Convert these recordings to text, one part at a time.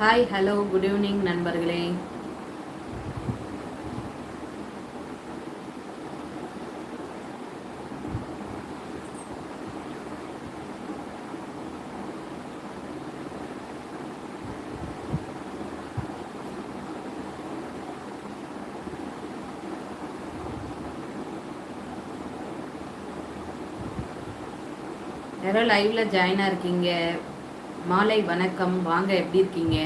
Hi hello good evening நண்பர்களே. யாரோ லைவ்ல ஜாயினா இருக்கீங்க, மாலை வணக்கம். வாங்க, எப்படி இருக்கீங்க?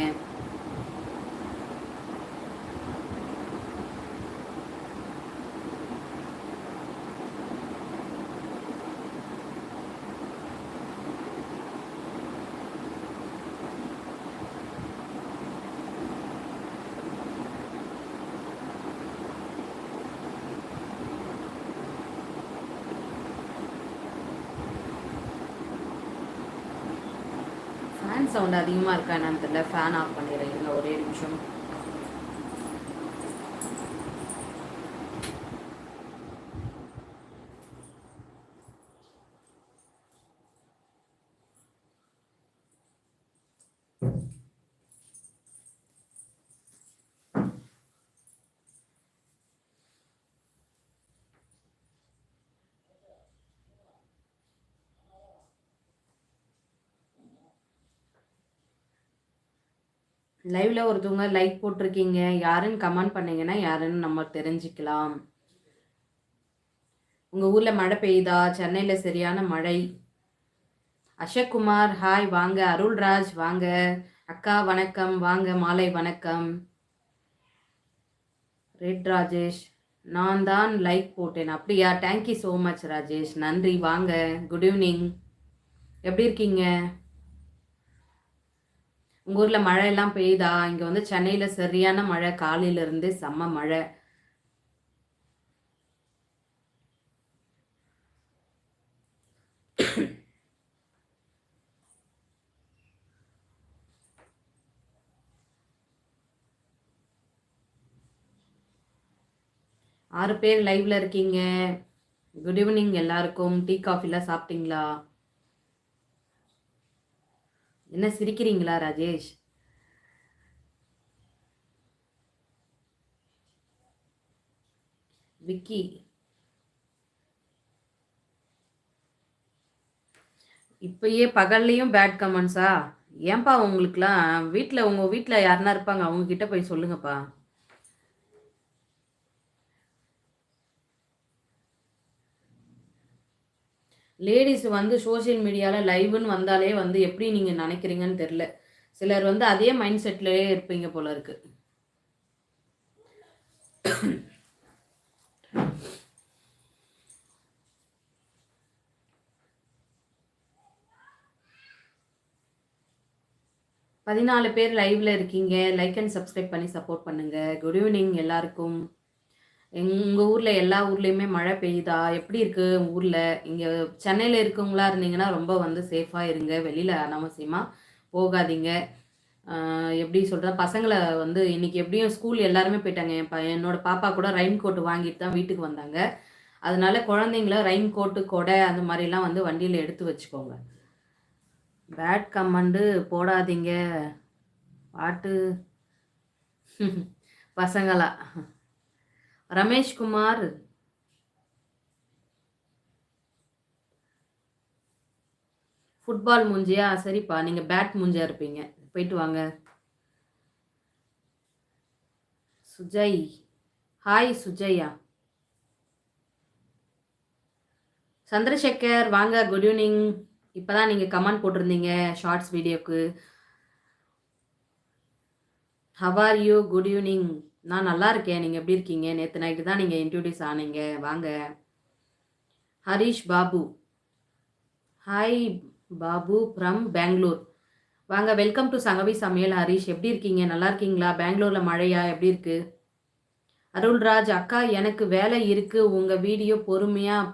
ஃபேன் சவுண்ட் அதிகமாக இருக்கா என்னன்னு தெரியல. ஃபேன் ஆஃப் பண்ணிடுறேன் ஒரே நிமிஷம். லைவ்ல ஒருத்தவங்க லைக் போட்டிருக்கீங்க, யாருன்னு கமெண்ட் பண்ணீங்கன்னா யாருன்னு நம்ம தெரிஞ்சுக்கலாம். உங்க ஊர்ல மழை பெய்யுதா? சென்னையில சரியான மழை. அசோக்குமார் ஹாய், வாங்க. அருள்ராஜ் வாங்க. அக்கா வணக்கம், வாங்க. மாலை வணக்கம். ரெட் ராஜேஷ், நான் தான் லைக் போட்டேன். அப்படியா? தேங்க்யூ ஸோ மச் ராஜேஷ், நன்றி. வாங்க, குட் ஈவினிங். எப்படி இருக்கீங்க? உங்கள் ஊரில் மழையெல்லாம் பெய்யுதா? இங்கே வந்து சென்னையில் சரியான மழை, காலையிலேருந்தே செம்ம மழை. ஆறு பேர் லைவ்ல இருக்கீங்க. குட் ஈவினிங் எல்லாருக்கும். டீ காஃபிலாம் சாப்பிட்டீங்களா? என்ன சிரிக்கிறீங்களா ராஜேஷ்? விக்கி, இப்பயே பகல்லையும் பேட் கமெண்ட்ஸா? ஏன்பா உங்களுக்குலாம் வீட்டில், உங்கள் வீட்டில் யாருன்னா இருப்பாங்க, அவங்க கிட்ட போய் சொல்லுங்கப்பா. லேடிஸ் வந்து சோஷியல் மீடியாவில் லைவ்னு வந்தாலே வந்து எப்படி நீங்கள் நினைக்கிறீங்கன்னு தெரில. சிலர் வந்து அதே மைண்ட் செட்லேயே இருப்பீங்க போல இருக்கு. பதினாலு பேர் லைவ்ல இருக்கீங்க. லைக் அண்ட் சப்ஸ்கிரைப் பண்ணி சப்போர்ட் பண்ணுங்க. குட் ஈவினிங் எல்லாருக்கும். உங்கள் ஊரில் எல்லா ஊர்லேயுமே மழை பெய்யுதா? எப்படி இருக்குது உங்கள் ஊரில்? இங்கே சென்னையில் இருக்கவங்களா இருந்தீங்கன்னா ரொம்ப வந்து சேஃபாக இருங்க. வெளியில் அனாவசியமாக போகாதீங்க. எப்படி சொல்கிறேன், பசங்களை வந்து இன்றைக்கி எப்படியும் ஸ்கூல் எல்லாருமே போயிட்டாங்க. என்னோட பாப்பா கூட ரெயின் கோட் வாங்கிட்டு தான் வீட்டுக்கு வந்தாங்க. அதனால குழந்தைங்கள ரெயின் கோட்டு, கொடை அந்த மாதிரிலாம் வந்து வண்டியில் எடுத்து வச்சுக்கோங்க. பேட் கமெண்டு போடாதீங்க பாட்டு பசங்களா. ரமேஷ்குமார், ஃபுட்பால் மூஞ்சியா? சரிப்பா, நீங்கள் பேட் மூஞ்சியா இருப்பீங்க. போயிட்டு வாங்க. சுஜய் ஹாய். சுஜயா. சந்திரசேகர் வாங்க, குட் ஈவினிங். இப்போ தான் நீங்கள் கமெண்ட் போட்டிருந்தீங்க ஷார்ட்ஸ் வீடியோக்கு. How are you? Good evening. நான் நல்லா இருக்கேன், நீங்கள் எப்படி இருக்கீங்க? நேற்று நைட்டு தான் நீங்கள் இன்ட்ரடியூஸ் ஆனீங்க. வாங்க. Harish Babu hi Babu from Bangalore. வாங்க, வெல்கம் டு சங்கவி சமையல். ஹரிஷ், எப்படி இருக்கீங்க? நல்லா இருக்கீங்களா? பெங்களூரில் மழையா? எப்படி இருக்கு? அருள்ராஜ் அக்கா, எனக்கு வேலை இருக்கு, உங்கள் வீடியோ பொறுமையாக